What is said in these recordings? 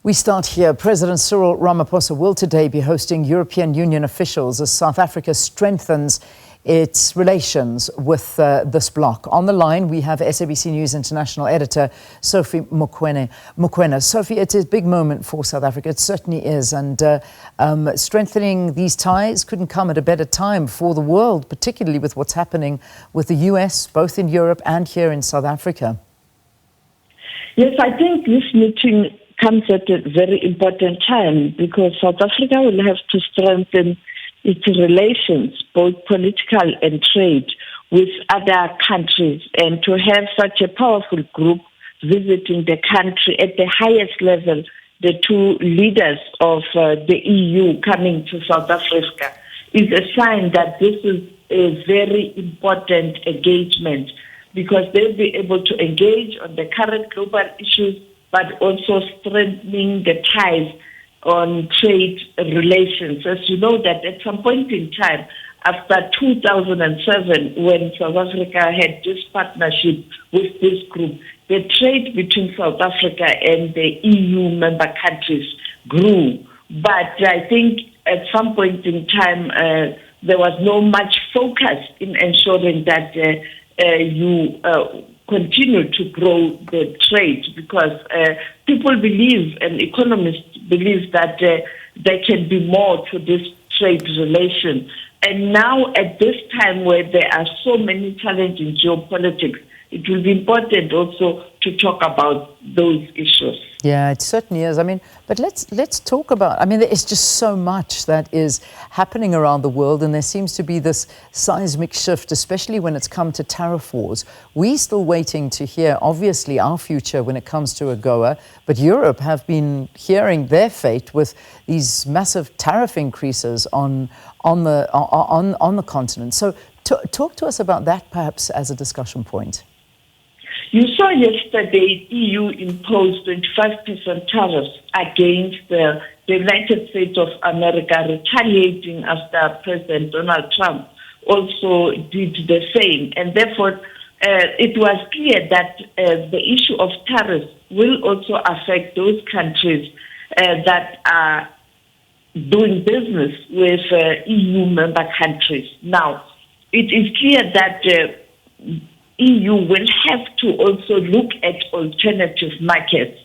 We start here. President Cyril Ramaphosa will today be hosting European Union officials as South Africa strengthens its relations with this bloc. On the line, we have SABC News International Editor Sophie Mokoena. Sophie, it's a big moment for South Africa. It certainly is. And strengthening these ties couldn't come at a better time for the world, particularly with what's happening with the US, both in Europe and here in South Africa. Yes, I think this meeting comes at a very important time because South Africa will have to strengthen its relations, both political and trade, with other countries, and to have such a powerful group visiting the country at the highest level, the two leaders of the EU coming to South Africa, is a sign that this is a very important engagement because they'll be able to engage on the current global issues, but also strengthening the ties on trade relations. As you know that at some point in time, after 2007, when South Africa had this partnership with this group, the trade between South Africa and the EU member countries grew. But I think at some point in time, there was no much focus in ensuring that you continue to grow the trade because people believe and economists believe that there can be more to this trade relation. And now at this time where there are so many challenges in geopolitics, it will be important also to talk about those issues. Yeah, it certainly is. I mean, but let's talk about, I mean, there's just so much that is happening around the world, and there seems to be this seismic shift, especially when it's come to tariff wars. We're still waiting to hear, obviously, our future when it comes to AGOA, but Europe have been hearing their fate with these massive tariff increases on the continent. So talk to us about that, perhaps, as a discussion point. You saw yesterday EU imposed 25% tariffs against the United States of America, retaliating after President Donald Trump also did the same. And therefore, it was clear that the issue of tariffs will also affect those countries that are doing business with EU member countries. Now, it is clear that EU will have to also look at alternative markets.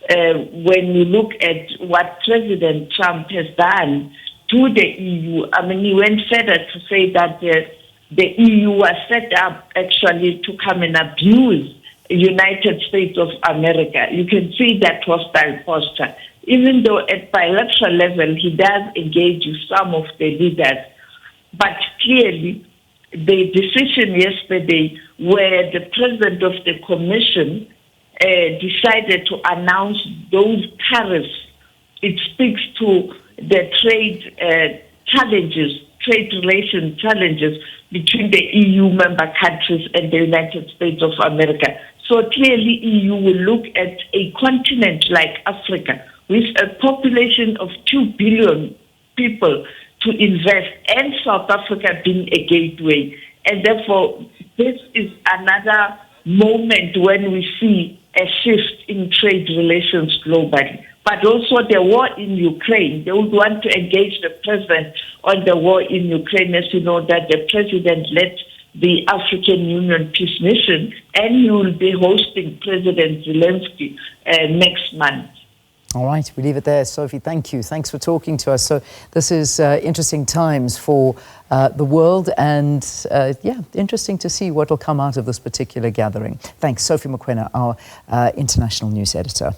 When you look at what President Trump has done to the EU, I mean, he went further to say that the EU was set up actually to come and abuse the United States of America. You can see that hostile posture. Even though at bilateral level he does engage with some of the leaders, but clearly the decision yesterday where the president of the commission decided to announce those tariffs, it speaks to the trade relation challenges between the EU member countries and the United States of America. So clearly EU will look at a continent like Africa with a population of 2 billion people to invest, and South Africa being a gateway. And therefore, this is another moment when we see a shift in trade relations globally. But also the war in Ukraine. They would want to engage the president on the war in Ukraine. As you know, that the president led the African Union Peace Mission, and he will be hosting President Zelensky next month. All right, we leave it there. Sophie, thank you. Thanks for talking to us. So this is interesting times for the world, and yeah, interesting to see what will come out of this particular gathering. Thanks, Sophie Mokoena, our international news editor.